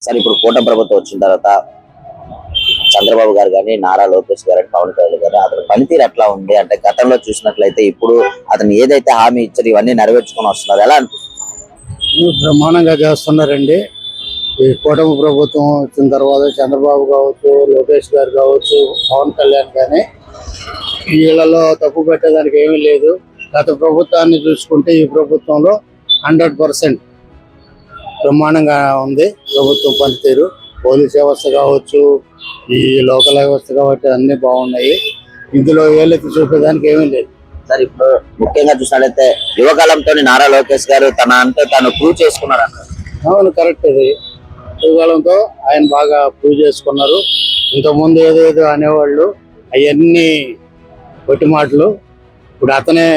సరే ఇప్పుడు కూటమి ప్రభుత్వం వచ్చిన తర్వాత చంద్రబాబు గారు కానీ నారా లోకేష్ గారు పవన్ కళ్యాణ్ గారు అతని పనితీరు ఎట్లా ఉంది అంటే గతంలో చూసినట్లయితే ఇప్పుడు అతను ఏదైతే హామీ ఇచ్చారు ఇవన్నీ నెరవేర్చుకొని వస్తున్నారు ఎలా అనిపిస్తుంది? బ్రహ్మాండంగా చేస్తున్నారండి. ఈ కూటమి ప్రభుత్వం వచ్చిన తర్వాత చంద్రబాబు కావచ్చు, లోకేష్ గారు కావచ్చు, పవన్ కళ్యాణ్ కానీ వీళ్ళలో తప్పు పెట్టేదానికి ఏమీ లేదు. గత ప్రభుత్వాన్ని చూసుకుంటే ఈ ప్రభుత్వంలో 100% బ్రహ్మాండంగా ఉంది ప్రభుత్వం పనితీరు. పోలీస్ వ్యవస్థ కావచ్చు, ఈ లోకల్ వ్యవస్థ కావచ్చు, అన్ని బాగున్నాయి. ఇందులో ఏళ్ళెత్తి చూపేదానికి ఏమీ లేదు. సార్ ఇప్పుడు ముఖ్యంగా చూసినట్లయితే యువకాలంతో నారా లోకేష్ గారు తన అంటే తను ప్రూవ్ చేసుకున్నారు అన్నారు. అవును, కరెక్ట్. ఇది యువకాలంతో ఆయన బాగా ప్రూవ్ చేసుకున్నారు. ఇంతకుముందు ఏదేదో అనేవాళ్ళు అవన్నీ పొట్టి మాటలు. ఇప్పుడు అతనే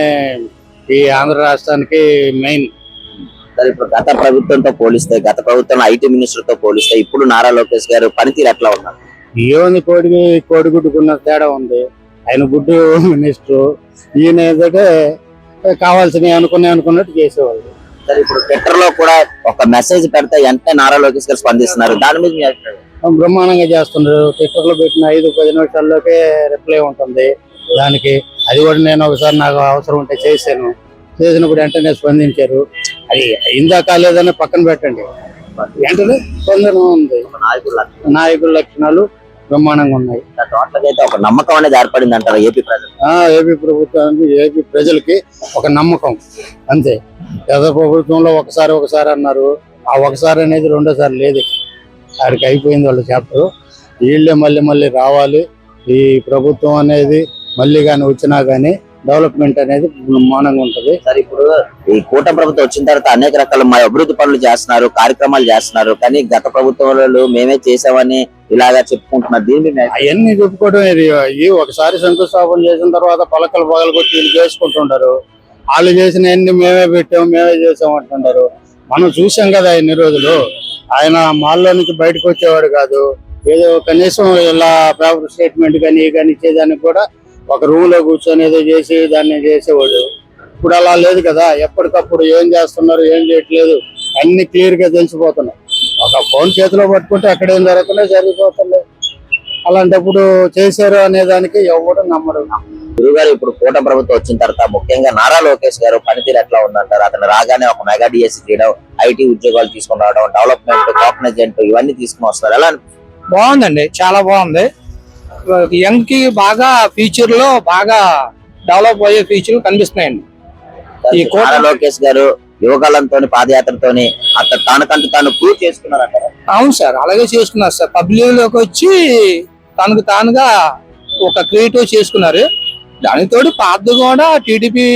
ఈ ఆంధ్ర రాష్ట్రానికి మెయిన్. సరే ఇప్పుడు గత ప్రభుత్వంతో పోలిస్తే గత ప్రభుత్వం ఐటీ మినిస్టర్ తో పోలిస్తే ఇప్పుడు నారా లోకేష్ గారు పనితీరు ఎట్లా ఉన్నారు? ఏముంది, కోడిగుడ్డుకున్న తేడా ఉంది. ఆయన గుడ్డు మినిస్టర్, ఈయన ఏదంటే కావాల్సినవి అనుకున్నట్టు చేసేవాళ్ళు. సరే ఇప్పుడు ట్విట్టర్ లో కూడా ఒక మెసేజ్ పెడితే వెంటనే నారా లోకేష్ గారు స్పందిస్తున్నారు. దాని మీద మీ అభిప్రాయం? బ్రహ్మాండంగా చేస్తున్నారు. ట్విట్టర్ లో పెట్టిన 5-10 నిమిషాల్లోకే రిప్లై ఉంటుంది దానికి. అది కూడా నేను ఒకసారి నాకు అవసరం ఉంటే చేసినప్పుడు వెంటనే స్పందించారు. అది అయిందా కాలేదని పక్కన పెట్టండి, వెంటనే స్పందన ఉంది. నాయకుల లక్షణాలు బ్రహ్మాండంగా ఉన్నాయి. అయితే ఒక నమ్మకం అనేది ఏర్పడింది అంటారు ఏపీ ప్రజలు. ఏపీ ప్రభుత్వానికి, ఏపీ ప్రజలకి ఒక నమ్మకం అంతే. గత ప్రభుత్వంలో ఒకసారి అన్నారు. ఆ ఒకసారి అనేది రెండోసారి లేదు. వారికి అయిపోయింది వాళ్ళ చాప్టర్. వీళ్ళే మళ్ళీ రావాలి. ఈ ప్రభుత్వం అనేది మళ్ళీ కానీ వచ్చినా కానీ డెవలప్మెంట్ అనేది బ్రహ్మాండంగా ఉంటుంది. సరే ఇప్పుడు ఈ కూటమి ప్రభుత్వం వచ్చిన తర్వాత అనేక రకాల అభివృద్ధి పనులు చేస్తున్నారు, కార్యక్రమాలు చేస్తున్నారు. కానీ గత ప్రభుత్వంలో మేమే చేసామని ఇలాగా చెప్పుకుంటున్నారు. దీన్ని అవన్నీ చెప్పుకోవడం ఒకసారి శంకుస్థాపన చేసిన తర్వాత పలకలు కొట్టి వీళ్ళు చేసుకుంటుంటారు. వాళ్ళు చేసినవన్నీ మేమే పెట్టాము, మేమే చేసాము అంటున్నారు. మనం చూసాం కదా ఇన్ని రోజులు. ఆయన మాల్లో నుంచి బయటకు వచ్చేవాడు కాదు. ఏదో కనీసం ఇలా పేపర్ స్టేట్మెంట్ కానీ ఇచ్చేదానికి కూడా ఒక రూమ్ లో కూర్చొని ఏదో చేసి దాన్ని చేసేవాడు. ఇప్పుడు అలా లేదు కదా. ఎప్పటికప్పుడు ఏం చేస్తున్నారు, ఏం చేయట్లేదు అన్ని క్లియర్ గా తెలిసిపోతున్నాయి. ఒక ఫోన్ చేతిలో పట్టుకుంటే అక్కడ ఏం జరుగుతున్నాయి జరిగిపోతున్నాయి. అలాంటప్పుడు చేశారు అనే దానికి ఎవరు నమ్మడు. గురుగారు ఇప్పుడు కూటమి ప్రభుత్వం వచ్చిన తర్వాత ముఖ్యంగా నారా లోకేష్ గారు పనితీరు ఎట్లా ఉందంటారు? అతను రాగానే ఒక మెగా డిఎస్సీ చేయడం, ఐటీ ఉద్యోగాలు తీసుకుని రావడం, డెవలప్మెంట్, కాగ్నిజెంట్ ఇవన్నీ తీసుకుని వస్తారు. ఎలా బాగుందండి, చాలా బాగుంది. యంగ్ కి బాగా ఫ్యూచర్ లో బాగా డెవలప్ అయ్యే ఫ్యూచర్ కనిపిస్తున్నాయండి. ఈ నారా లోకేష్ గారు యువకాలంతో పాదయాత్రతోని తనకంటూ తాను ప్రూవ్ చేసుకున్నారంటారు. అవును సార్, అలాగే చేసుకున్నారు సార్. పబ్లిక్ లోకి వచ్చి తనకు తానుగా ఒక క్రియేటివ్ చేసుకున్నారు. దానితోటి పాత కూడా టీడీపీ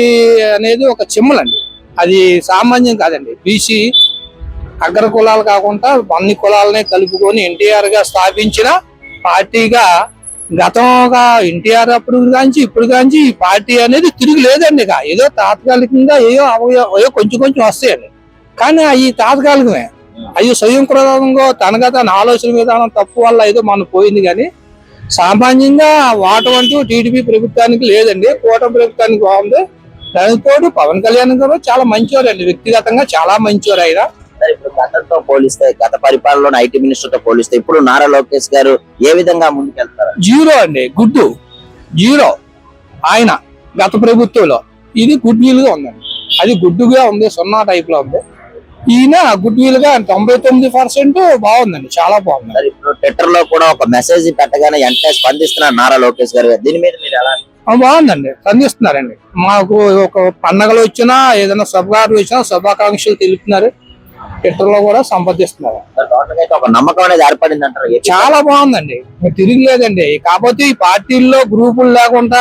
అనేది ఒక చిమ్మలండి. అది సామాన్యం కాదండి. బీసీ అగ్ర కులాలు కాకుండా అన్ని కులాలనే కలుపుకొని ఎన్టీఆర్ గా స్థాపించిన పార్టీగా గతంగా ఎన్టీఆర్ అప్పుడు కాంచి ఇప్పుడు కాంచి ఈ పార్టీ అనేది తిరిగి లేదండి. ఇక ఏదో తాత్కాలికంగా ఏదో కొంచెం వస్తాయండి. కానీ అవి తాత్కాలికమే. అవి స్వయంకృతంగా తనగా తన ఆలోచన విధానం తప్పు వల్ల ఏదో మనం పోయింది. కానీ సామాన్యంగా వాటం అంటూ టీడీపీ ప్రభుత్వానికి లేదండి. కూటమి ప్రభుత్వానికి బాగుంది. దానితో పవన్ కళ్యాణ్ గారు చాలా మంచివారు అండి. వ్యక్తిగతంగా చాలా మంచివారు ఆయన. ఇప్పుడు గతంతో పోలిస్తే, గత పరిపాలనలో ఐటీ మినిస్టర్ తో పోలిస్తే ఇప్పుడు నారా లోకేష్ గారు ఏ విధంగా ముందుకెళ్తారు? జీరో అండి, గుడ్డు జీరో. ఆయన గత ప్రభుత్వంలో ఇది గుడ్ వీల్ గా ఉందండి. అది గుడ్డుగా ఉంది, 0 టైప్ లో ఉంది. ఈయన గుడ్ వీల్ గా 99% బాగుందండి, చాలా బాగుంది. ఇప్పుడు ట్విట్టర్ లో కూడా ఒక మెసేజ్ పెట్టగానే వెంటనే స్పందిస్తున్నారు నారా లోకేష్ గారు. దీని మీద మీరు ఎలా? బాగుందండి, స్పందిస్తున్నారండి. మాకు ఒక పండగలు వచ్చినా ఏదైనా శుభకార్యం వచ్చినా శుభాకాంక్షలు తెలుపుతున్నారు. ట్విట్టర్ లో కూడా సంపాదిస్తున్నారు. ఒక నమ్మకం అనేది ఏర్పడింది అంటారు. చాలా బాగుందండి, తిరిగిలేదండి. కాకపోతే ఈ పార్టీల్లో గ్రూపులు లేకుండా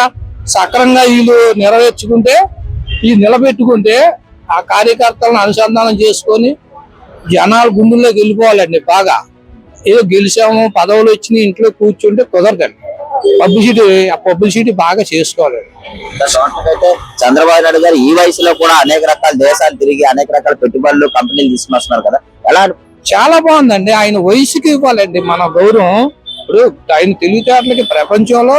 సక్రంగా వీళ్ళు నిలబెట్టుకుంటే ఆ కార్యకర్తలను అనుసంధానం చేసుకొని జనాలు గుండెల్లోకి వెళ్ళిపోవాలండి. బాగా ఏదో గెలిచాము, పదవులు వచ్చినాయి, ఇంట్లో కూర్చుంటే కుదరదండి. పబ్లిసిటీ బాగా చేసుకోవాలి. అయితే చంద్రబాబు నాయుడు గారు ఈ వయసులో కూడా అనేక రకాల దేశాలు తిరిగి అనేక రకాల పెట్టుబడులు, కంపెనీలు తీసుకుని వస్తున్నారు కదా, ఎలా? చాలా బాగుందండి. ఆయన వయసుకి ఇవ్వాలండి మన గౌరవం. ఇప్పుడు ఆయన తెలివితేటలకి ప్రపంచంలో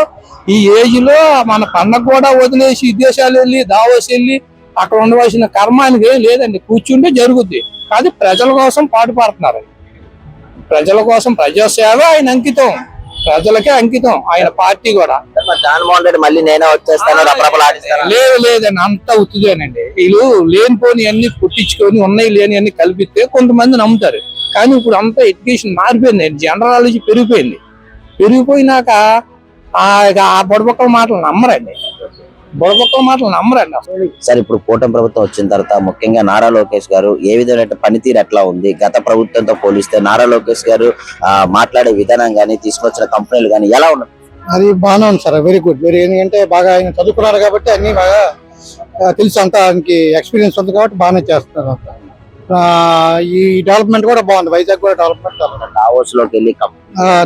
ఈ ఏజ్ లో మన పండగ కూడా వదిలేసి విదేశాలు వెళ్ళి దావోస్ వెళ్ళి అక్కడ ఉండవలసిన కర్మ ఆయనకి ఏం లేదండి. కూర్చుంటే జరుగుద్ది. కాదు ప్రజల కోసం పాటుపడుతున్నారు. ప్రజల కోసం ప్రజాసేవ ఆయన అంకితం, ప్రజలకే అంకితం ఆయన పార్టీ కూడా. మరి జగన్మోహన్ రెడ్డి మళ్ళీ నేనే వచ్చేస్తాను రపరపలాడిస్తాను. లేదండి, అంతా ఉత్తుదేనండి. వీళ్ళు లేనిపోని అన్ని పుట్టించుకొని ఉన్నాయి లేని అన్ని కల్పిస్తే కొంతమంది నమ్ముతారు. కానీ ఇప్పుడు అంతా ఎడ్యుకేషన్ మారిపోయింది, జనరాలజీ పెరిగిపోయినాక ఆ బుడబొక్కల మాటలు నమ్మరండి అసలు. సార్ ఇప్పుడు కూటమి ప్రభుత్వం వచ్చిన తర్వాత ముఖ్యంగా నారా లోకేష్ గారు ఏ విధమైన పనితీరు ఎట్లా ఉంది? గత ప్రభుత్వంతో పోలిస్తే నారా లోకేష్ గారు మాట్లాడే విధానం గానీ తీసుకొచ్చిన కంపెనీలు గానీ ఎలా ఉన్నాయి? అది బాగానే ఉంది సార్, వెరీ గుడ్. ఎందుకంటే బాగా ఆయన చదువుకున్నారు కాబట్టి అన్ని బాగా తెలుసు, అంతా ఆయనకి ఎక్స్పీరియన్స్ ఉంది కాబట్టి బాగానే చేస్తున్నారు. ఈ డెవలప్మెంట్ కూడా బాగుంది, వైజాగ్ కూడా డెవలప్మెంట్. డావోస్ లోకి వెళ్ళి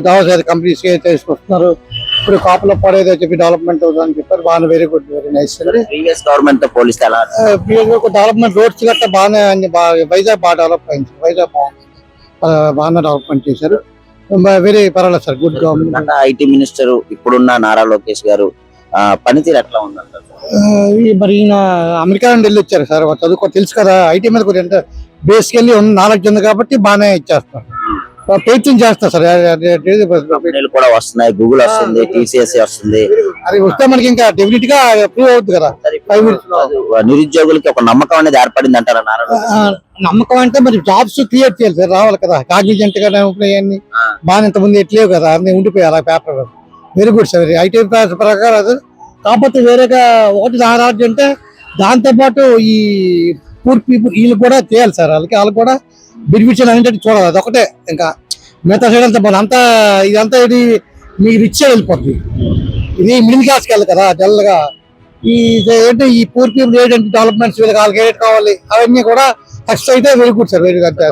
దావోస్ కంపెనీస్ తీసుకొస్తున్నారు. ఇప్పుడు కాపులో పడేదో చెప్పి డెవలప్మెంట్ అని చెప్పారు, బాగా very good, very nice. Previous government తో పోలిస్తే ఎలా? డెవలప్మెంట్ రోడ్స్ గట్రా బాగానే వైజాగ్ బాగా డెవలప్ అయింది, వైజాగ్ బాగానే డెవలప్మెంట్ చేశారు. వెరీ పర్వాలేదు sir, good government. IT minister ఇప్పుడున్న నారా లోకేష్ గారు పనితీరు ఎట్లా ఉందంటారు? మరి ఈయన అమెరికా నుండి వెళ్ళి వచ్చారు సార్, చదువుకో తెలుసు కదా, ఐటీ మీద కొంచెం బేసికల్లీ నాలెడ్జ్ ఉంది కాబట్టి బాగానే ఇచ్చేస్తారు, ప్రయత్నం చేస్తారు సార్. కంపెనీలు కూడా వస్తున్నాయి, గూగుల్ వస్తుంది, టీసీఎస్ వస్తుంది. అది వస్తే మనకి ఇంకా డెఫినెట్ గా ప్రూవ్ అవుతుంది కదా. నిరుద్యోగులకి ఒక నమ్మకం అనేది ఏర్పడింది అంటారా నారా? నమ్మకం అంటే మరి జాబ్స్ క్రియేట్ చేయాలి సార్, రావాలి కదా. కాగ్నిజెంట్ గా అన్ని బాగా ఇంతమంది ఎట్లేవు కదా, అన్ని ఉండిపోయారు ఆ paper. Very good sir, IT ప్రకారం అది. కాకపోతే వేరేగా ఒకటి నారాజు అంటే దాంతో పాటు ఈ పూర్ పీపుల్ వీళ్ళు కూడా చేయాలి సార్, వాళ్ళు కూడా బెనిఫిట్స్ అంటే చూడాలి, అదొకటే. ఇంకా మిగతా సైడ్ అంతా అంతా ఇదంతా ఇది మీకు రిచ్ వెళ్ళిపోతుంది, ఇది మిడిల్ క్లాస్కి వెళ్ళదు కదా డల్ గా. ఏంటంటే ఈ పూర్ పీపుల్ ఏంటంటే డెవలప్మెంట్స్ వీళ్ళకి వాళ్ళకి ఏదైతే కావాలి అవన్నీ కూడా సక్సెస్ అయితే very good sir, very good.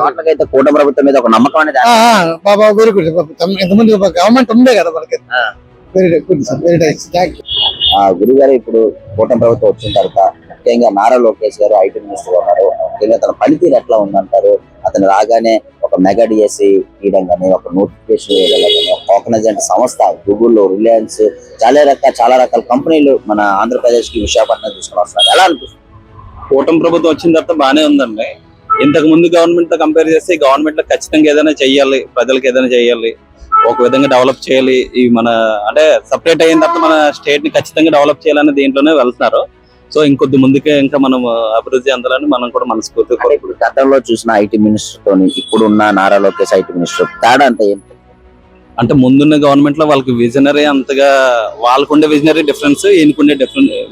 కూటమి ప్రభుత్వం మీద ఒక నమ్మకం అనేది బాబా వెరీ గుడ్. ఎంతమంది గవర్నమెంట్ ఉందే కదా మనకి, very good sir, very nice, thank you. గురుగారు ఇప్పుడు కూటమి ప్రభుత్వం వచ్చిన తర్వాత ముఖ్యంగా నారా లోకేష్ గారు ఐటీ మినిస్టర్ ఉన్నారు, ముఖ్యంగా తన పనితీరు ఎట్లా ఉందంటారు? అతను రాగానే ఒక మెగా డిఎస్సి తీయడం కానీ, ఒక నోటిఫికేషన్ వేయడం కానీ, ఒక కాగ్నిజెంట్ సంస్థ, గూగుల్, రిలయన్స్, చాలా రకాల కంపెనీలు మన ఆంధ్రప్రదేశ్ కి విశాఖపట్నం తీసుకుని వస్తున్నారు. ఎలా అనిపిస్తుంది? కూటమి ప్రభుత్వం వచ్చిన తర్వాత బాగానే ఉందండి. ఇంతకు ముందు గవర్నమెంట్ తో కంపేర్ చేస్తే గవర్నమెంట్ లో ఖచ్చితంగా ఏదైనా చెయ్యాలి, ప్రజలకు ఏదైనా చెయ్యాలి, ఒక విధంగా డెవలప్ చేయాలి. ఈ మన అంటే సపరేట్ అయిన తర్వాత మన స్టేట్ ని ఖచ్చితంగా డెవలప్ చేయాలనే దీంట్లోనే వెళ్తున్నారు. సో ఇంకొద్ది ముందుకే ఇంకా మనం అభివృద్ధి చెందాలని మనం కూడా మనస్ఫూర్తిగా. ఇప్పుడు గతంలో చూసిన ఐటీ మినిస్టర్ తోని ఇప్పుడున్న నారా లోకేష్ ఐటీ మినిస్టర్ తేడా అంటే ఏంటి? అంటే ముందున్న గవర్నమెంట్ లో వాళ్ళకి విజనరీ అంతగా, వాళ్ళకుండే విజనరీ డిఫరెన్స్, ఈయనకుండే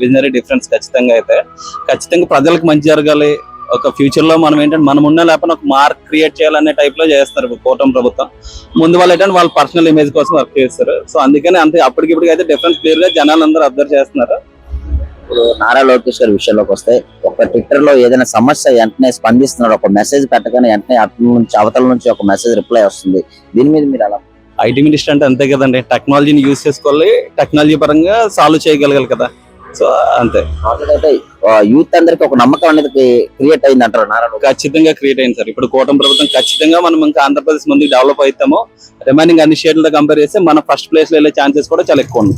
విజనరీ డిఫరెన్స్ ఖచ్చితంగా ప్రజలకు మంచి జరగాలి. ఒక ఫ్యూచర్ లో మనం ఏంటంటే మనం ఉన్న లేకపోతే ఒక మార్క్ క్రియేట్ చేయాలనే టైప్ లో చేస్తారు కూటమి ప్రభుత్వం. ముందు వాళ్ళు ఏంటంటే వాళ్ళ పర్సనల్ ఇమేజ్ కోసం వర్క్ చేస్తారు. సో అందుకని అంతే అప్పటికిప్పటికి అయితే డిఫరెన్స్ క్లియర్ గా జనాలు అందరూ అబ్జర్వ్ చేస్తున్నారు. ఇప్పుడు నారా లోకేష్ గారి విషయంలోకి వస్తే ఒక ట్విట్టర్ లో ఏదైనా సమస్య వెంటనే స్పందిస్తున్నాడు, ఒక మెసేజ్ పెట్టగానే వెంటనే అవతల నుంచి ఒక మెసేజ్ రిప్లై వస్తుంది. దీని మీద మీరు అలా? ఐటీ మినిస్టర్ అంటే అంతే కదండి, టెక్నాలజీని యూజ్ చేసుకోవాలి, టెక్నాలజీ పరంగా సాల్వ్ చేయగలగాలి కదా. సో అంతే. యూత్ అందరికి ఒక నమ్మకం అనేది క్రియేట్ అయింది అంటారు నారా? ఖచ్చితంగా క్రియేట్ అయింది సార్. ఇప్పుడు కూటమి ప్రభుత్వం ఖచ్చితంగా మనం ఇంకా ఆంధ్రప్రదేశ్ ముందుకు డెవలప్ అవుతామో, రిమైనింగ్ అన్ని స్టేట్లతో కంపేర్ చేస్తే మన ఫస్ట్ ప్లేస్ లో వెళ్ళే ఛాన్సెస్ కూడా చాలా ఎక్కువ ఉంది.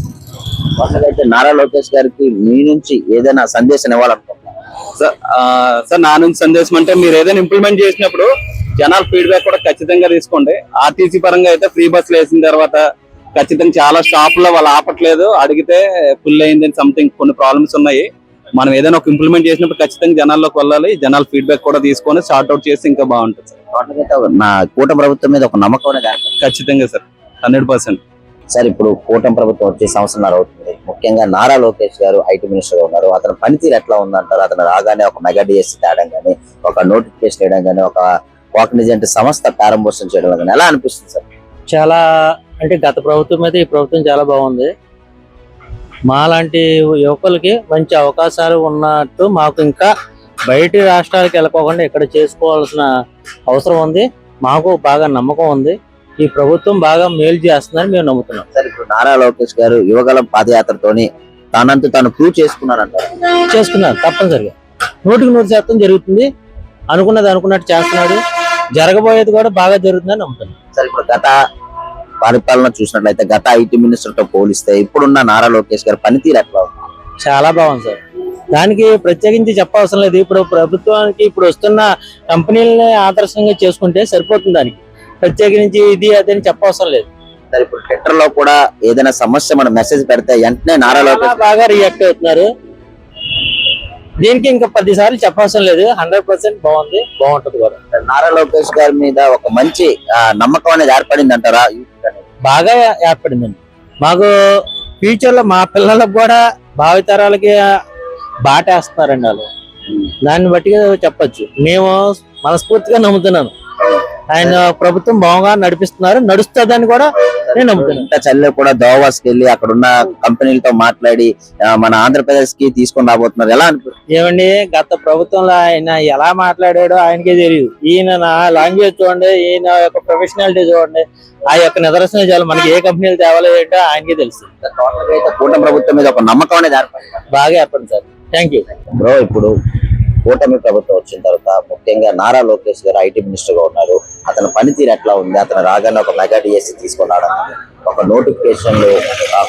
అయితే నారా లోకేష్ గారికి మీ నుంచి ఏదైనా సందేశం ఇవ్వాలనుకుంటున్నారు సార్? నా నుంచి సందేశం అంటే మీరు ఏదైనా ఇంప్లిమెంట్ చేసినప్పుడు జనాల ఫీడ్బ్యాక్ కూడా ఖచ్చితంగా తీసుకోండి. ఆర్టీసీ పరంగా అయితే ఫ్రీ బస్సులు వేసిన తర్వాత ఖచ్చితంగా చాలా స్టాప్ లో వాళ్ళు ఆపట్లేదు, అడిగితే ఫుల్ అయింది, సంథింగ్ కొన్ని ప్రాబ్లమ్స్ ఉన్నాయి. మనం ఏదైనా ఒక ఇంప్లిమెంట్ చేసినప్పుడు ఖచ్చితంగా జనాల్లోకి వెళ్ళాలి, జనాల ఫీడ్బ్యాక్ కూడా తీసుకొని సార్ట్ అవుట్ చేసి ఇంకా బాగుంటుంది సార్. నా కూటమి ప్రభుత్వం మీద ఒక నమ్మకం అనేది ఖచ్చితంగా సార్, 100%. సార్ ఇప్పుడు కూటమి ప్రభుత్వం వచ్చే సంవత్సరాలు అవుతుంది, ముఖ్యంగా నారా లోకేష్ గారు ఐటీ మినిస్టర్ ఉన్నారు, అతని పనితీరు ఎట్లా ఉందంటారు? అతను రాగానే ఒక మెగా డిఎస్సి తేడం కానీ, ఒక నోటిఫికేషన్ వేయడం కానీ, ఒక కాగ్నిజెంట్ సంస్థ ప్రారంభోత్సవం చేయడం కానీ ఎలా అనిపిస్తుంది సార్? చాలా అంటే గత ప్రభుత్వం మీద ఈ ప్రభుత్వం చాలా బాగుంది. మాలాంటి యువకులకి మంచి అవకాశాలు ఉన్నట్టు మాకు ఇంకా బయటి రాష్ట్రాలకు వెళ్ళకోకుండా ఇక్కడ చేసుకోవాల్సిన అవసరం ఉంది. మాకు బాగా నమ్మకం ఉంది, ఈ ప్రభుత్వం బాగా మేలు చేస్తుందని మేము నమ్ముతున్నాం. సార్ ఇప్పుడు నారా లోకేష్ గారు యువగలం పాదయాత్రతోని తనంతు తాను ప్రూవ్ చేసుకున్నారంటారు? చేసుకున్నారు, తప్పనిసరిగా 100% జరుగుతుంది. అనుకున్నది అనుకున్నట్టు చేస్తున్నాడు, జరగబోయేది కూడా బాగా జరుగుతుందని నమ్ముతున్నాం. సార్ ఇప్పుడు గత పరిపాలన చూసినట్లయితే గత ఐటీ మినిస్టర్ తో పోలిస్తే ఇప్పుడున్న నారా లోకేష్ గారి పనితీరు ఎట్లా ఉంది? చాలా బాగుంది సార్, దానికి ప్రత్యేకించి చెప్పవసరం లేదు. ఇప్పుడు ప్రభుత్వానికి ఇప్పుడు వస్తున్న కంపెనీలని ఆదర్శంగా చేసుకుంటే సరిపోతుంది. దానికి ప్రత్యేకించి ఇది అది అని చెప్పవసరం లేదు. సరే ఇప్పుడు ట్విట్టర్ లో కూడా ఏదైనా సమస్య మనం మెసేజ్ పెడితే వెంటనే నారా చాలా లోకేష్ బాగా రియాక్ట్ అవుతున్నారు. దీనికి ఇంకా 10 సార్లు చెప్పవసరం లేదు. 100% బాగుంది, బాగుంటది కూడా. నారా లోకేష్ గారి మీద ఒక మంచి నమ్మకం అనేది ఏర్పడింది అంటారా? బాగా ఏర్పడిందండి. మాకు ఫ్యూచర్ లో మా పిల్లలకు కూడా భావితరాలకి బాటేస్తున్నారండి వాళ్ళు. దాన్ని బట్టి చెప్పొచ్చు. మేము మనస్ఫూర్తిగా నమ్ముతున్నాను. ఆయన ప్రభుత్వం బాగా నడుస్తుందని కూడా నేను నమ్ముతున్నాను. ఇంత చల్లే కూడా దోవాస్కి వెళ్ళి అక్కడ ఉన్న కంపెనీలతో మాట్లాడి మన ఆంధ్రప్రదేశ్ కి తీసుకొని రాబోతున్నారు. ఎలా అనిపిస్తుంది? ఏమండి, గత ప్రభుత్వంలో ఆయన ఎలా మాట్లాడాడో ఆయనకే తెలియదు. ఈయన నా లాంగ్వేజ్ చూడండి, ఈయన యొక్క ప్రొఫెషనాలిటీ చూడండి, ఆ యొక్క నిదర్శనం చాలు మనకి ఏ కంపెనీలు తేవాలేంటో ఆయనకే తెలుసు. కూటమి ప్రభుత్వం మీద ఒక నమ్మకం అనేది ఏర్పడింది. బాగా ఏర్పడింది సార్. Thank you. బ్రో, ఇప్పుడు కూటమి ప్రభుత్వం వచ్చిన తర్వాత ముఖ్యంగా నారా లోకేష్ గారు ఐటీ మినిస్టర్ గా ఉన్నారు. అతని పనితీరు ఎట్లా ఉంది? అతను రాగానే ఒక మెగా డిఎస్సి తీసుకొని రావడం కానీ, ఒక నోటిఫికేషన్లు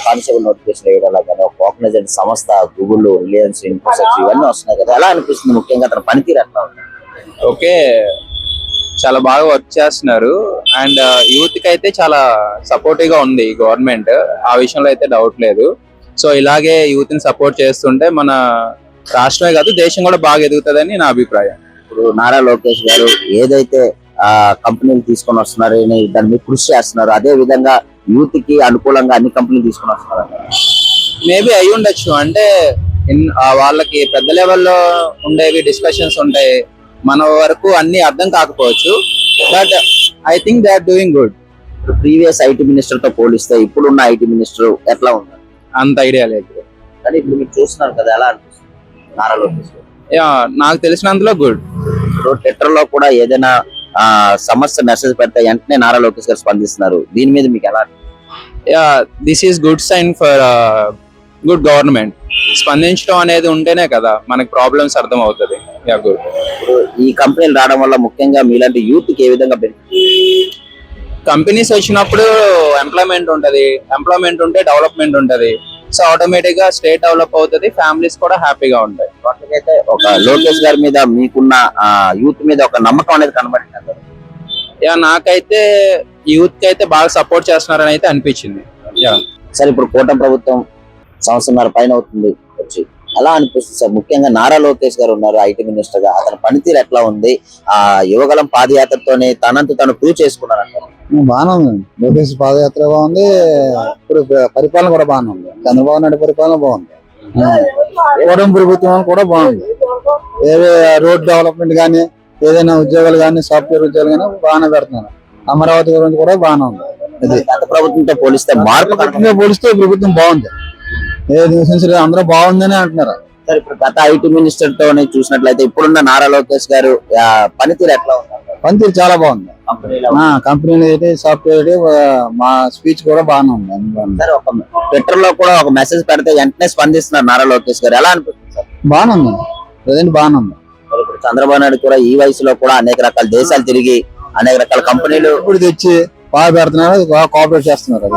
కానిస్టేబుల్ నోటిఫికేషన్ వేయడం కానీ, ఒక ఆర్గనైజేషన్ సంస్థ గూగుల్, రిలయన్స్, ఇన్ఫోసిస్ ఇవన్నీ వస్తున్నాయి కదా, ఎలా అనిపిస్తుంది? ముఖ్యంగా అతని పనితీరు ఎట్లా ఉంది? ఓకే, చాలా బాగా వర్క్ చేస్తున్నారు. అండ్ యూత్ కి అయితే చాలా సపోర్టివ్ గా ఉంది గవర్నమెంట్. ఆ విషయంలో అయితే డౌట్ లేదు. సో ఇలాగే యూత్ ని సపోర్ట్ చేస్తుంటే మన రాష్ట్రమే కాదు దేశం కూడా బాగా ఎదుగుతుందని నా అభిప్రాయం. ఇప్పుడు నారా లోకేష్ గారు ఏదైతే కంపెనీలు తీసుకొని వస్తున్నారు, దాని మీద కృషి చేస్తున్నారు, అదే విధంగా యూత్ కి అనుకూలంగా అన్ని కంపెనీలు తీసుకొని వస్తున్నారు. మేబీ అయి ఉండొచ్చు. అంటే వాళ్ళకి పెద్ద లెవెల్లో ఉండేవి డిస్కషన్స్ ఉంటాయి, మన వరకు అన్ని అర్థం కాకపోవచ్చు. But I think they are doing good. Previous IT minister తో పోలిస్తే ఇప్పుడున్న ఐటీ మినిస్టర్ ఎట్లా ఉంది? అంత ఐడియా లేదు. కానీ ఇప్పుడు మీరు చూస్తున్నారు కదా, ఎలా అనిపిస్తుంది నారా లోకేష్ గారు? నాకు తెలిసినంతలో గుడ్. ఇప్పుడు ట్విట్టర్ లో కూడా ఏదైనా సమస్య మెసేజ్ పెడితే వెంటనే నారా లోకేష్ గారు స్పందిస్తున్నారు. దీని మీద మీకు ఎలా? This is good sign for good government. స్పందించడం అనేది ఉంటేనే కదా మనకి ప్రాబ్లమ్స్ అర్థం అవుతుంది. గుడ్. ఇప్పుడు ఈ కంపెనీలు రావడం వల్ల ముఖ్యంగా మీలాంటి యూత్ కి ఏ విధంగా బెనిఫిట్? కంపెనీస్ వచ్చినప్పుడు ఎంప్లాయ్మెంట్ ఉంటది, ఎంప్లాయ్మెంట్ ఉంటే డెవలప్మెంట్ ఉంటది. సో ఆటోమేటిక్ గా స్టేట్ డెవలప్ అవుతుంది, ఫ్యామిలీస్ కూడా హ్యాపీగా ఉంటాయి. అయితే ఒక లోకేష్ గారి మీద మీకున్న యూత్ మీద ఒక నమ్మకం అనేది కనబడింది. నాకైతే యూత్ కి అయితే బాగా సపోర్ట్ చేస్తున్నారని అయితే అనిపించింది. సార్, ఇప్పుడు కూటమి ప్రభుత్వం సంవత్సరాల పైన అవుతుంది వచ్చి, ఎలా అనిపిస్తుంది సార్? ముఖ్యంగా నారా లోకేష్ గారు ఉన్నారు ఐటీ మినిస్టర్ గా, అతని పనితీరు ఎట్లా ఉంది? యువగలం పాదయాత్రతోనే తనంత తను ప్రూవ్ చేసుకున్నారు అంటారు. బాగానే ఉంది. లోకేష్ పాదయాత్ర బాగుంది. ఇప్పుడు పరిపాలన కూడా బాగానే ఉంది. చంద్రబాబు నాయుడు పరిపాలన బాగుంది. కూటమి ప్రభుత్వం కూడా బాగుంది. ఏవే రోడ్ డెవలప్మెంట్ కానీ, ఏదైనా ఉద్యోగాలు కానీ, సాఫ్ట్వేర్ ఉద్యోగాలు కానీ బాగానే పెడుతున్నారు. అమరావతి గురించి కూడా బాగానే ఉంది. ఇది గత ప్రభుత్వంతో పోలిస్తే మార్పు పోలిస్తే ప్రభుత్వం బాగుంది. ఏది అందరూ బాగుందని అంటున్నారు. సార్, ఇప్పుడు గత ఐటీ మినిస్టర్ తో చూసినట్లయితే ఇప్పుడున్న నారా లోకేష్ గారు పనితీరు ఎట్లా ఉంది? పనితీరు చాలా బాగుంది. కంపెనీలు అయితే సాఫ్ట్వేర్ మా స్పీచ్ కూడా బాగానే ఉంది. సార్, ఒక ట్విట్టర్ లో కూడా ఒక మెసేజ్ పెడితే వెంటనే స్పందిస్తున్నారు నారా లోకేష్ గారు, ఎలా అనిపిస్తుంది సార్? బాగానే ఉంది. ప్రజెంట్ బాగానే ఉంది. ఇప్పుడు చంద్రబాబు నాయుడు కూడా ఈ వయసులో కూడా అనేక రకాల దేశాలు తిరిగి అనేక రకాల కంపెనీలు ఇప్పుడు తెచ్చి బాగా పెడుతున్నారు, బాగా కోఆపరేట్ చేస్తున్నారు.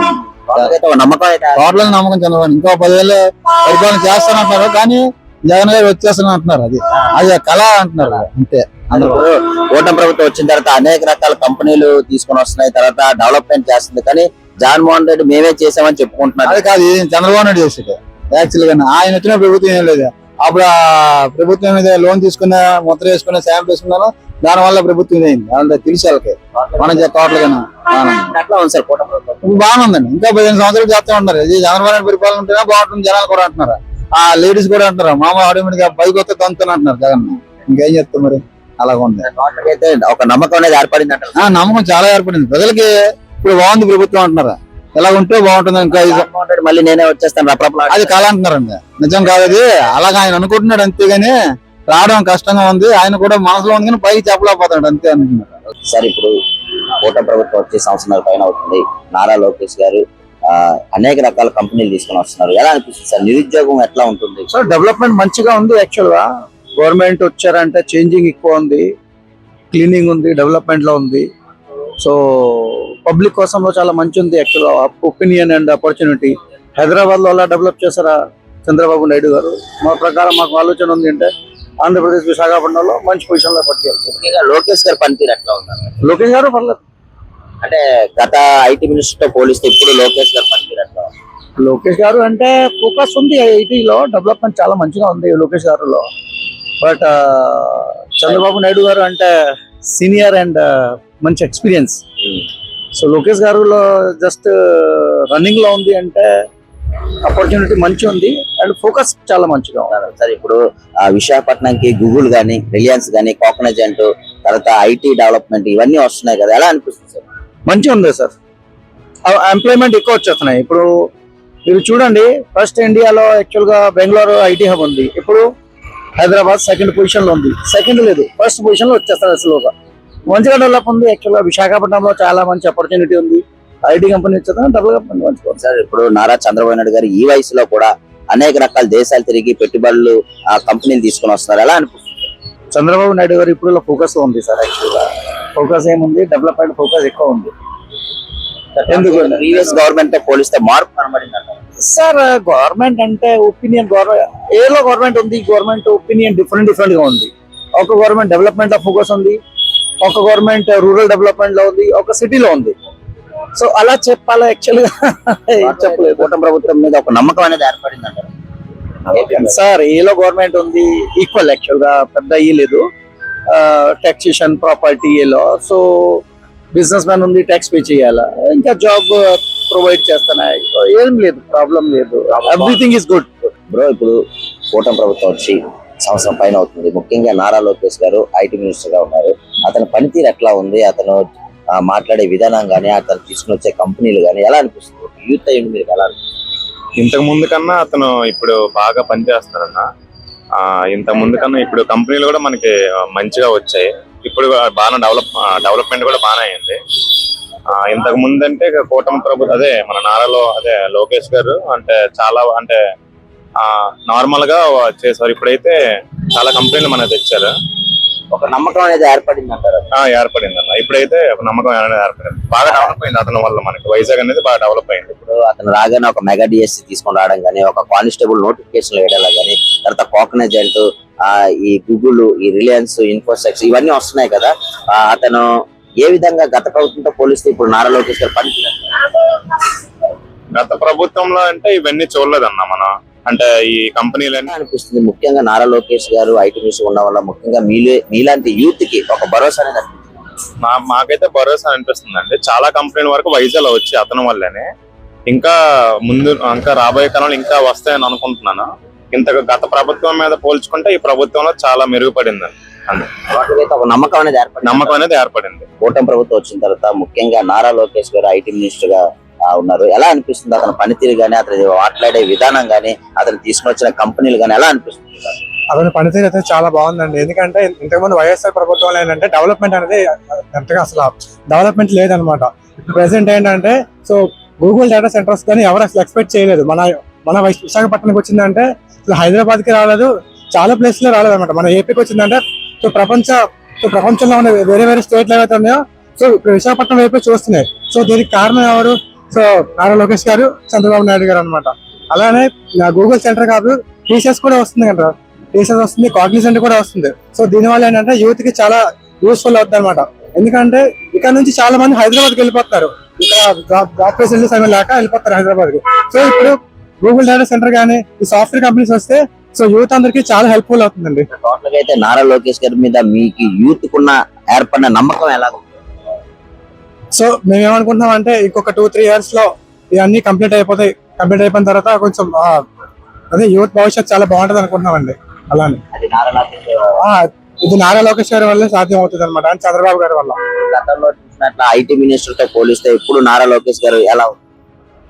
నమ్మకం టోటల్ నమ్మకం చంద్రబాబు ఇంకో 10 ఏళ్ళు పరిపాలన చేస్తానంటున్నారు, కానీ జగన్ గారు వచ్చేస్తాను అంటున్నారు. అది కళ అంటున్నారు అంతే. కూటమి ప్రభుత్వం వచ్చిన తర్వాత అనేక రకాల కంపెనీలు తీసుకొని వస్తున్నాయి, తర్వాత డెవలప్మెంట్ చేస్తుంది. కానీ జగన్మోహన్ రెడ్డి మేమే చేసామని చెప్పుకుంటున్నారు. అది కాదు, చంద్రబాబు నాయుడు చేసేది యాక్చువల్ గా. ఆయన వచ్చిన ప్రభుత్వం ఏం లేదు. అప్పుడు ఆ ప్రభుత్వం మీద లోన్ తీసుకున్న, ముద్ర వేసుకున్న, శాంప్ వేసుకున్నాను, దాని వల్ల ప్రభుత్వం అయింది. అంత తెలిసి వాళ్ళకి మనం టోటల్ గా బాగానే ఉందండి. ఇంకా 15 సంవత్సరాలు చేస్తూ ఉంటారు. ఇది చంద్రబాబు నాయుడు పరిపాలన ఉంటేనే బాగుంటుంది జనాలు కూడా అంటున్నారు. ఆ లేడీస్ కూడా అంటారు, మామ ఆటోమేటిక్ గా పైకి వస్తే తంతుని అంటున్నారు జగన్. ఇంకేం చెప్తాం మరి, అలాగ ఉంది. ఒక నమ్మకం అనేది ఏర్పడింది అంటారు. నమ్మకం చాలా ఏర్పడింది ప్రజలకి. ఇప్పుడు బాగుంది ప్రభుత్వం అంటున్నారు. ఎలా ఉంటే బాగుంటుంది. ఇంకా మళ్ళీ నేనే వచ్చేస్తాను అది కళ అంటున్నారండి, నిజం కాదు అది. అలాగే ఆయన అనుకుంటున్నాడు అంతేగాని రావడం కష్టంగా ఉంది. ఆయన కూడా మనసులో ఉంది కానీ పైకి చెప్పలేకపోతాడు అంతే అనుకున్నారు. సరే, ఇప్పుడు కూటమి ప్రభుత్వం వచ్చే సంవత్సరాల పైన అవుతుంది. నారా లోకేష్ గారు అనేక రకాల కంపెనీలు తీసుకొని వస్తున్నారు, ఎలా అనిపిస్తుంది సార్? నిరుద్యోగం ఎట్లా ఉంటుంది సార్? డెవలప్మెంట్ మంచిగా ఉంది. యాక్చువల్ గా గవర్నమెంట్ వచ్చారంటే చేంజింగ్ ఎక్కువ ఉంది, క్లీనింగ్ ఉంది, డెవలప్మెంట్ లో ఉంది. సో పబ్లిక్ కోసంలో చాలా మంచి ఉంది. Actual opinion and opportunity. Hyderabad లో అలా డెవలప్ చేశారా చంద్రబాబు నాయుడు గారు? మా ప్రకారం మాకు ఆలోచన ఉంది అంటే ఆంధ్రప్రదేశ్ విశాఖపట్నంలో మంచి పొజిషన్ లో పట్టుకెళ్తారు. లోకేష్ గారు పనితీరు ఎట్లా ఉన్నారు? లోకేష్ గారు పర్లేదు, అంటే గత ఐటీ మినిస్టర్ తో పోలిస్తే ఇప్పుడు లోకేష్ గారు పనితీరు ఎట్లా ఉంది? లోకేష్ గారు అంటే ఫోకస్ ఉంది ఐటీలో, డెవలప్మెంట్ చాలా మంచిగా ఉంది లోకేష్ గారులో. బట్ చంద్రబాబు నాయుడు గారు అంటే సీనియర్ అండ్ మంచి ఎక్స్పీరియన్స్. సో లోకేష్ గారులో జస్ట్ రన్నింగ్ లో ఉంది అంటే ఆపర్చునిటీ మంచి ఉంది అండ్ ఫోకస్ చాలా మంచిగా ఉంది. సార్ ఇప్పుడు విశాఖపట్నంకి గూగుల్ గానీ, రిలయన్స్ గానీ, కోకనజెంట్, తర్వాత ఐటీ డెవలప్మెంట్ ఇవన్నీ వస్తున్నాయి కదా, ఎలా అనిపిస్తుంది సార్? మంచిగా ఉంది సార్. ఎంప్లాయ్మెంట్ ఎక్కువ వచ్చేస్తున్నాయి. ఇప్పుడు మీరు చూడండి, ఫస్ట్ ఇండియాలో యాక్చువల్ గా బెంగళూరు ఐటీ హబ్ ఉంది, ఇప్పుడు హైదరాబాద్ సెకండ్ పొజిషన్ లో ఉంది. సెకండ్ లేదు, ఫస్ట్ పొజిషన్ లో వచ్చేస్తారు అసలుగా. మంచిగా డెవలప్ ఉంది. యాక్చువల్ గా విశాఖపట్నంలో చాలా మంచి ఆపర్చునిటీ ఉంది. ఐటీ కంపెనీ వచ్చేది డెవలప్మెంట్ మంచిగా ఉంది. సార్ ఇప్పుడు నారా చంద్రబాబు నాయుడు గారు ఈ వయసులో కూడా అనేక రకాల దేశాలు తిరిగి పెట్టుబడులు ఆ కంపెనీలు తీసుకొని వస్తున్నారు, ఎలా అనిపిస్తుంది? చంద్రబాబు నాయుడు గారు ఇప్పుడు ఫోకస్ లో ఉంది సార్. యాక్చువల్ గా ఫోకస్ ఏముంది, డెవలప్మెంట్ ఫోకస్ ఎక్కువ ఉంది. ఎందుకు ప్రీవియస్ గవర్నమెంట్ తో పోలిస్తే మార్పు కనబడింది అంటారు సార్? గవర్నమెంట్ అంటే ఒపీనియన్, ఏలో గవర్నమెంట్ ఉంది, గవర్నమెంట్ ఒపీనియన్ డిఫరెంట్ గా ఉంది. ఒక గవర్నమెంట్ డెవలప్మెంట్ లో ఫోకస్ ఉంది, ఒక గవర్నమెంట్ రూరల్ డెవలప్మెంట్ లో ఉంది, ఒక సిటీలో ఉంది. సో అలా చెప్పాలా యాక్చువల్ గా చెప్పలేదు. కూటమి ప్రభుత్వం మీద ఒక నమ్మకం అనేది ఏర్పడింది అంటారు సార్ ఏలో గవర్నమెంట్ ఉంది ఈక్వల్, యాక్చువల్ గా పెద్ద ఈ లేదు. టాక్సేషన్ ప్రాపర్టీ ఏలో, సో బిజినెస్ మ్యాన్ ఉంది, ట్యాక్స్ పే చేయాలా, ఇంకా జాబ్ ప్రొవైడ్ చేస్తున్నాయి, ఏం లేదు, ప్రాబ్లం లేదు, ఎవ్రీథింగ్ ఈస్ గుడ్. బ్రో ఇప్పుడు కూటమి ప్రభుత్వం వచ్చి సంవత్సరం పైన అవుతుంది. ముఖ్యంగా నారా లోకేష్ గారు ఐటీ మినిస్టర్ గా ఉన్నారు. అతని పనితీరు ఎట్లా ఉంది? అతను మాట్లాడే విధానం గానీ, అతను తీసుకుని వచ్చే కంపెనీలు గానీ ఎలా అనిపిస్తుంది? యూత్ అయ్యింది మీరు ఎలా అనిపిస్తుంది? ఇంతకు ముందు కన్నా అతను ఇప్పుడు బాగా పనిచేస్తారన్న. ఇంతకు ముందు కన్నా ఇప్పుడు కంపెనీలు కూడా మనకి మంచిగా వచ్చాయి. ఇప్పుడు బాగా డెవలప్మెంట్ కూడా బాగానే అయింది. ఇంతకు ముందు అంటే కూటమి ప్రభుత్వం అదే మన నారాలో అదే లోకేష్ గారు అంటే చాలా అంటే నార్మల్ గా చేశారు. ఇప్పుడైతే చాలా కంపెనీలు మనకు తెచ్చారు. ఒక నమ్మకం అనేది ఏర్పడింది అంటారు. ఏర్పడింది అన్న. ఇప్పుడైతే ఒక నమ్మకం అనేది ఏర్పడింది. బాగా డెవలప్ అయింది అతని వల్ల. మనకి వైజాగ్ అనేది బాగా డెవలప్ అయింది. ఇప్పుడు అతను రాగానే ఒక మెగా డిఎస్సి తీసుకొని రావడం కానీ, ఒక కానిస్టేబుల్ నోటిఫికేషన్ వేయడం కానీ, తర్వాత కోకనజెంట్, ఈ గూగుల్, ఈ రిలయన్స్, ఇన్ఫోసెక్స్ ఇవన్నీ వస్తున్నాయి కదా, అతను ఏ విధంగా గత ప్రభుత్వంతో పోలిస్తే ఇప్పుడు నారా లోకేష్ గారు పనితీరు? గత ప్రభుత్వంలో అంటే ఇవన్నీ చూడలేదన్న మనం. అంటే ఈ కంపెనీలన్నీ అనిపిస్తుంది ముఖ్యంగా నారా లోకేష్ గారు ఐటీ మినిస్టర్ ఉండడం వల్ల ముఖ్యంగా మీలాంటి యూత్ కి ఒక భరోసా అనేది అనిపిస్తుంది. మాకైతే భరోసా అనిపిస్తుంది అండి. చాలా కంపెనీల వరకు వైజాగ్ వచ్చి అతని వల్లనే ఇంకా ముందు ఇంకా రాబోయే కాలంలో ఇంకా వస్తాయని అనుకుంటున్నాను. గత ప్రభుత్వం మీద పోల్చుకుంటే ఈ ప్రభుత్వంలో చాలా మెరుగుపడింది అండి. ఒక నమ్మకం అనేది ఏర్పడింది. కూటమి ప్రభుత్వం వచ్చిన తర్వాత ముఖ్యంగా నారా లోకేష్ గారు ఐటీ మినిస్టర్ గా ఉన్నారు. ఎలా అనిపిస్తుంది అతని పనితీరు గానీ, అతను మాట్లాడే విధానం గానీ, అతను తీసుకుని వచ్చిన కంపెనీలు గానీ ఎలా అనిపిస్తుంది? అతని పనితీరు అయితే చాలా బాగుందండి. ఎందుకంటే ఇంతకుముందు వైఎస్ఆర్ ప్రభుత్వం ఏంటంటే డెవలప్మెంట్ అనేది ఎంతగా అసలు డెవలప్మెంట్ లేదనమాట. ఇప్పుడు ప్రెసెంట్ ఏంటంటే సో గూగుల్ డేటా సెంటర్స్ కానీ ఎవరు అసలు ఎక్స్పెక్ట్ చేయలేదు. మన విశాఖపట్నంకి వచ్చిందంటే అసలు హైదరాబాద్ కి రాలేదు, చాలా ప్లేస్ లో రాలేదు అనమాట. మన ఏపీకి వచ్చిందంటే సో ప్రపంచంలో ఉన్న వేరే వేరే స్టేట్లు ఏవైతే ఉన్నాయో సో ఇప్పుడు విశాఖపట్నం వైపు చూస్తున్నాయి. సో దీనికి కారణం ఎవరు? సో నారా లోకేష్ గారు, చంద్రబాబు నాయుడు గారు అనమాట. అలానే గూగుల్ సెంటర్ కాదు, టీసీఎస్ కూడా వస్తుంది కదా, టీసీఎస్ వస్తుంది, కాగ్నిజెంట్ కూడా వస్తుంది. సో దీనివల్ల ఏంటంటే యూత్ కి చాలా యూస్ఫుల్ అవుతుంది అనమాట. ఎందుకంటే ఇక్కడ నుంచి చాలా మంది హైదరాబాద్ కి వెళ్ళిపోతారు, ఇక్కడ జాబ్ ఫెసిలిటీస్ అవి లేక వెళ్ళిపోతారు హైదరాబాద్ కి. సో ఇప్పుడు గూగుల్ డేటా సెంటర్ కానీ ఈ సాఫ్ట్వేర్ కంపెనీస్ వస్తే సో యూత్ అందరికి చాలా హెల్ప్ఫుల్ అవుతుందండి. టోటల్ గా అయితే నారా లోకేష్ గారి మీద మీకు యూత్ కున్న ఏర్పడిన నమ్మకం ఎలా? సో మేము ఏమనుకుంటున్నాం అంటే ఇంకొక 2-3 years లో ఇవన్నీ కంప్లీట్ అయిపోతాయి. కంప్లీట్ అయిపోయిన తర్వాత కొంచెం అదే యూత్ భవిష్యత్ చాలా బాగుంటది అనుకుంటున్నామండి. అలానే ఇది నారా లోకేష్ గారి వల్ల సాధ్యం అవుతుంది అనమాట, అని చంద్రబాబు గారి వల్ల. గతంలో చూసినట్ల ఐటీ మినిస్టర్ తో పోలిస్తే ఇప్పుడు నారా లోకేష్ గారు ఎలా?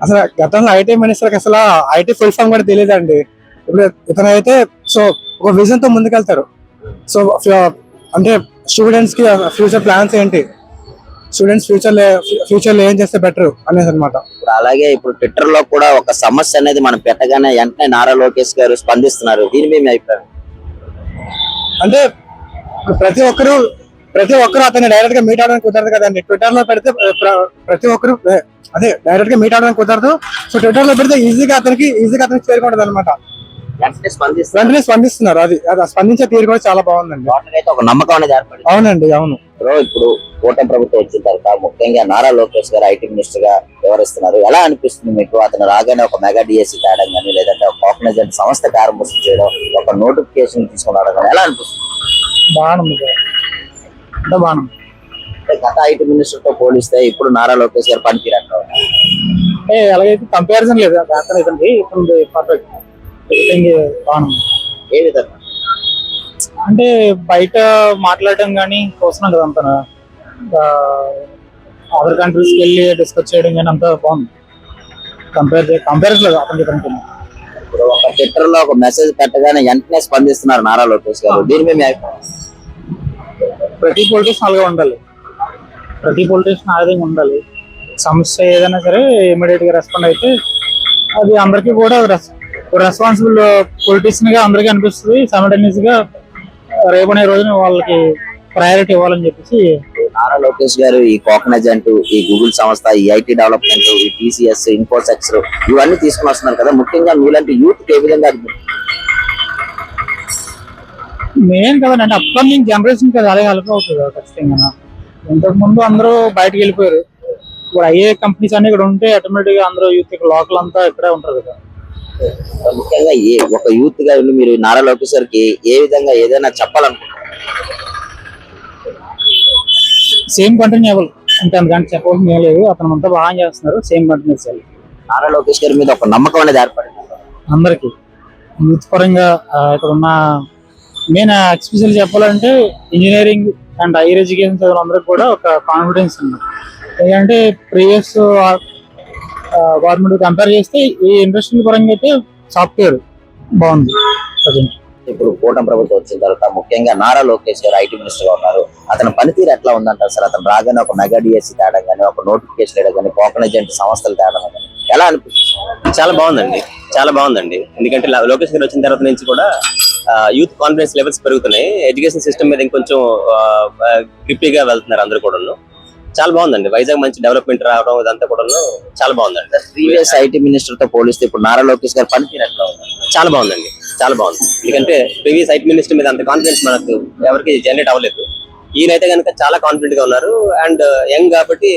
అసలు గతంలో ఐటీ మినిస్టర్ కి అసలు ఐటీ ఫుల్ ఫామ్ కూడా తెలియదండి. ఇప్పుడు ఇతనైతే సో ఒక విజన్ తో ముందుకెళ్తారు. సో అంటే స్టూడెంట్స్ కి ఫ్యూచర్ ప్లాన్స్ ఏంటి, స్టూడెంట్స్ ఫ్యూచర్ లో ఏం చేస్తే బెటర్ అనేది అనమాట. అలాగే ఇప్పుడు ట్విట్టర్ లో కూడా ఒక సమస్య అనేది మనం పెట్టగానే వెంటనే నారా లోకేష్ గారు స్పందిస్తున్నారు. దీని మీద మీ అభిప్రాయం? అంటే ప్రతి ఒక్కరు అతన్ని డైరెక్ట్ గా మీట్ అవడానికి కుదరదు కదండి. ట్విట్టర్ లో పెడితే ప్రతి ఒక్కరు అదే డైరెక్ట్ గా మీట్ అవడానికి కుదరదు. సో ట్విట్టర్ లో పెడితే ఈజీగా అతనికి చేరుకుంటది అనమాట. వెంటనే స్పందిస్తున్నారు. అది స్పందించే తీరు కూడా చాలా బాగుందండి. ఒక నమ్మకం అనేది ఏర్పడింది. అవునండి, అవును. బ్రో ఇప్పుడు కూటమి ప్రభుత్వం వచ్చిన తర్వాత ముఖ్యంగా నారా లోకేష్ గారు ఐటీ మినిస్టర్ గా వ్యవహరిస్తున్నారు. ఎలా అనిపిస్తుంది మీకు? అతను రాగానే ఒక మెగా డిఎస్సి తేడం కానీ, లేదంటే ఒక కాగ్నిజెంట్ సంస్థ ప్రారంభం చేయడం, ఒక నోటిఫికేషన్ తీసుకురావడం కానీ ఎలా అనిపిస్తుంది? బాగుంది అంటే బాగుంది. అంటే గత ఐటీ మినిస్టర్ తో పోలిస్తే ఇప్పుడు నారా లోకేష్ గారు పనితీరు ఎట్లా ఉంది? అంటే అలాగైతే కంపారిజన్ లేదు, అతనికి ఇప్పుడు పర్ఫెక్ట్ బాగుంది. ఏ విధంగా? అంటే బయట మాట్లాడడం కానీ చూస్తున్నాం కదా, అంత అదర్ కంట్రీస్కి వెళ్ళి డిస్కస్ చేయడం కానీ అంతా బాగుంది. కంపేర్ లేదు అతనికి ఇతనికి. ఇప్పుడు ఒక ట్విట్టర్ లో ఒక మెసేజ్ పెట్టగానే వెంటనే స్పందిస్తున్నారు నారా లోకేష్ గారు. దీని మీద మీ అభిప్రాయం? ప్రతి పొలిటీషియన్ అలాగే ఉండాలి, ప్రతి పొలిటీషియన్ ఆ విధంగా ఉండాలి. సమస్య ఏదైనా సరే ఇమీడియట్ గా రెస్పాండ్ అయితే అది అందరికీ కూడా రెస్పాన్సిబుల్ పొలిటీషియన్ గా అందరికీ అనిపిస్తుంది. సైమల్టేనియస్ గా రేపనే రోజున వాళ్ళకి ప్రయారిటీ ఇవ్వాలని చెప్పేసి నారా లోకేష్ గారు ఈ కాగ్నిజెంట్, ఈ గూగుల్ సంస్థ, ఈ ఐటీ డెవలప్మెంట్, ఈ టీసీఎస్, ఇన్ఫోసెక్స్ ఇవన్నీ తీసుకుని వస్తున్నారు కదా. ముఖ్యంగా మీలాంటి యూత్ ఏ విధంగా మెయిన్ కదండి, అప్కమింగ్ జనరేషన్ కి అలాగే హెల్ప్ అవుతుంది ఖచ్చితంగా. ఇంతకు ముందు అందరూ బయటకు వెళ్ళిపోయారు, ఇప్పుడు అయ్యే కంపెనీస్ అన్ని ఇక్కడ ఉంటే ఆటోమేటిక్ గా అందరూ యూత్ లోకల్ అంతా ఇక్కడే ఉంటారు కదా. ముఖ్యంగా ఒక యూత్ గా ఉండి మీరు నారా లోకేష్ గారికి ఏ విధంగా ఏదైనా చెప్పాలనుకుంటున్నారు? సేమ్ కంటిన్యూ అవ్వాలి అంటే అందుకంటే చెప్పవలసిన ఏం లేదు, అతను అంతా బాగా చేస్తున్నారు. సేమ్ కంటిన్యూ చేయాలి. నారా లోకేష్ గారి మీద ఒక నమ్మకం అనేది ఏర్పడింది అందరికి యూత్ పరంగా. ఇక్కడ ఉన్న మెయిన్ ఎక్స్పెషల్ చెప్పాలంటే ఇంజనీరింగ్ అండ్ హైయర్ ఎడ్యుకేషన్ చదివిన అందరికి కూడా ఒక కాన్ఫిడెన్స్ ఉంది. ఎందుకంటే ప్రీవియస్ గవర్నమెంట్ కంపేర్ చేస్తే ఈ ఇండస్ట్రీ పరంగా అయితే సాఫ్ట్వేర్ బాగుంది ప్రజెంట్. ఇప్పుడు కూటమి ప్రభుత్వం వచ్చిన తర్వాత ముఖ్యంగా నారా లోకేష్ గారు ఐటీ మినిస్టర్ గా ఉన్నారు. అతని పనితీరు ఎట్లా ఉందంటారు సార్? అతను రాగానే ఒక మెగా డిఎస్సి తేడం కానీ, ఒక నోటిఫికేషన్ వేయడం కానీ, కాగ్నిజెంట్ సంస్థలు తేడం కానీ ఎలా అనిపిస్తుంది? చాలా బాగుందండి. ఎందుకంటే లోకేష్ గారు వచ్చిన తర్వాత నుంచి కూడా యూత్ కాన్ఫిడెన్స్ లెవెల్స్ పెరుగుతున్నాయి. ఎడ్యుకేషన్ సిస్టమ్ మీద ఇంకొంచెం గ్రిప్పీగా వెళ్తున్నారు అందరూ కూడా. చాలా బాగుందండి. వైజాగ్ మంచి డెవలప్మెంట్ రావడం ఇదంతా కూడా చాలా బాగుందండి. ప్రీవియస్ ఐటీ మినిస్టర్ తో పోలిస్తే ఇప్పుడు నారా లోకేష్ గారి పనితీరు ఎట్లా ఉంది? చాలా బాగుంది. ఎందుకంటే ప్రీవియస్ ఐటీ మినిస్టర్ మీద అంత కాన్ఫిడెన్స్ మనకు ఎవరికి జనరేట్ అవ్వలేదు. ఈయనైతే కనుక చాలా కాన్ఫిడెంట్ గా ఉన్నారు అండ్ యంగ్ కాబట్టి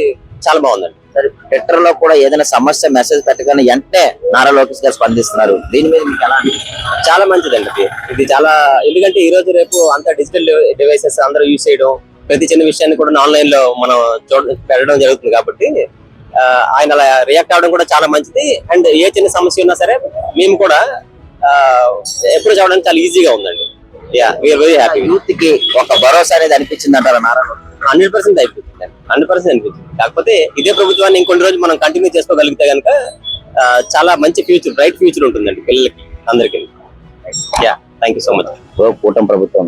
చాలా బాగుందండి. సరే, ట్విట్టర్ లో కూడా ఏదైనా సమస్య మెసేజ్ పెట్టగానే వెంటనే నారా లోకేష్ గారు స్పందిస్తున్నారు. దీని మీద మీకు ఎలా అనిపిస్తుంది? చాలా మంచిదండి ఇది చాలా. ఎందుకంటే ఈ రోజు రేపు అంతా డిజిటల్ డివైసెస్ అందరూ యూజ్ చేయడం, ప్రతి చిన్న విషయాన్ని కూడా ఆన్లైన్ లో మనం పెట్టడం జరుగుతుంది కాబట్టి ఆయన అలా రియాక్ట్ అవ్వడం కూడా చాలా మంచిది. అండ్ ఏ చిన్న సమస్య ఉన్నా సరే మేము కూడా ఎప్పుడు చూడడానికి చాలా ఈజీగా ఉందండి. Very happy. యూత్ కి ఒక భరోసా అనేది అనిపించింది అంటారా నారా లోకేష్? 100% అయిపోతుంది. 100% అనిపించింది. కాకపోతే ఇదే ప్రభుత్వాన్ని ఇంకొన్ని రోజులు మనం కంటిన్యూ చేసుకోగలిగితే కనుక చాలా మంచి ఫ్యూచర్, బ్రైట్ ఫ్యూచర్ ఉంటుందండి పిల్లలకి అందరికి. Thank you so much. కూటమి ప్రభుత్వం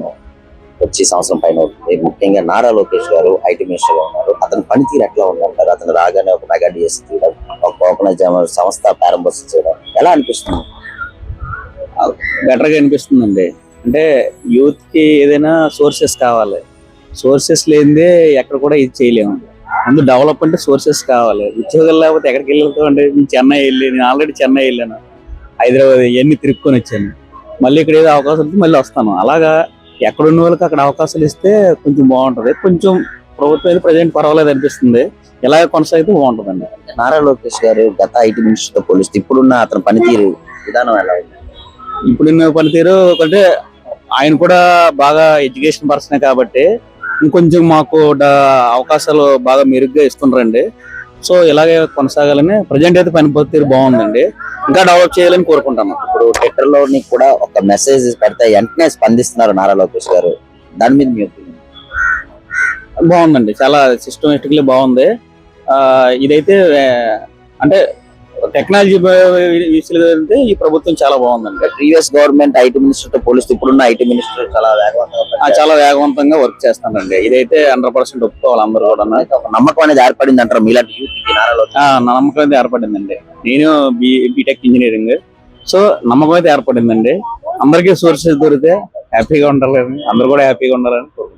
వచ్చి సంవత్సరం పైన అవుతుంది. ముఖ్యంగా నారా లోకేష్ గారు ఐటీ మినిస్టర్ గా ఉన్నారు. అతని పనితీరు ఎట్లా ఉందంటారు? అతను రాగానే ఒక మెగా డిఎస్సి తీయడం, ఒక కాగ్నిజెంట్ సంస్థ ప్రారంభోత్సవం చేయడం ఎలా అనిపిస్తుంది? బెటర్ గా అనిపిస్తుందండి. అంటే యూత్ కి ఏదైనా సోర్సెస్ కావాలి, సోర్సెస్ లేనిదే ఎక్కడ కూడా ఇది చేయలేము. ముందు డెవలప్మెంట్ సోర్సెస్ కావాలి. ఉద్యోగాలు లేకపోతే ఎక్కడికి వెళ్తామంటే నేను ఆల్రెడీ చెన్నై వెళ్ళాను, హైదరాబాద్ ఇవన్నీ తిరుక్కొని వచ్చాను. మళ్ళీ ఇక్కడ ఏదో అవకాశం వస్తే మళ్ళీ వస్తాను. అలాగా ఎక్కడున్న వాళ్ళకి అక్కడ అవకాశాలు ఇస్తే కొంచెం బాగుంటది. కొంచెం ప్రభుత్వం అయితే ప్రజెంట్ పర్వాలేదు అనిపిస్తుంది. ఇలాగే కొనసాగితే బాగుంటుందండి. నారా లోకేష్ గారు గత ఐటీ మినిస్టర్ తో పోలిస్తే ఇప్పుడున్న అతని పనితీరు విధానం ఎలా ఉంది? ఇప్పుడున్న పనితీరు అంటే ఆయన కూడా బాగా ఎడ్యుకేషన్ పర్సనే కాబట్టి ఇంకొంచెం మాకు అవకాశాలు బాగా మెరుగ్గా ఇస్తుండ్రండి. సో ఇలాగే కొనసాగాలని ప్రజెంట్ అయితే పనితీరు బాగుందండి. ఇంకా డెవలప్ చేయాలని కోరుకుంటున్నాను. ఇప్పుడు ట్విట్టర్ లో కూడా ఒక మెసేజ్ పెడితే వెంటనే స్పందిస్తున్నారు నారా లోకేష్ గారు. దాని మీద మీ ఒపీనియన్? బాగుందండి, చాలా సిస్టమేటిక్లీ బాగుంది. ఇదైతే అంటే టెక్నాలజీ విషయంలో అయితే ఈ ప్రభుత్వం చాలా బాగుందండి. ప్రీవియస్ గవర్నమెంట్ ఐటీ మినిస్టర్ తో పోలిస్తే ఇప్పుడున్న ఐటీ మినిస్టర్ చాలా వేగవంతంగా వర్క్ చేస్తానండి. ఇదైతే 100% ఒప్పుకోవాలి అందరూ కూడా. ఒక నమ్మకం అనేది ఏర్పడింది అంటారు మీలాంటి యూత్ కి? నమ్మకం అయితే ఏర్పడిందండి. నేను బీటెక్ ఇంజనీరింగ్, సో నమ్మకం అయితే ఏర్పడిందండి. అందరికీ సోర్సెస్ దొరికితే హ్యాపీగా ఉండాలని, అందరూ కూడా హ్యాపీగా ఉండాలని కోరుకుంటున్నాను.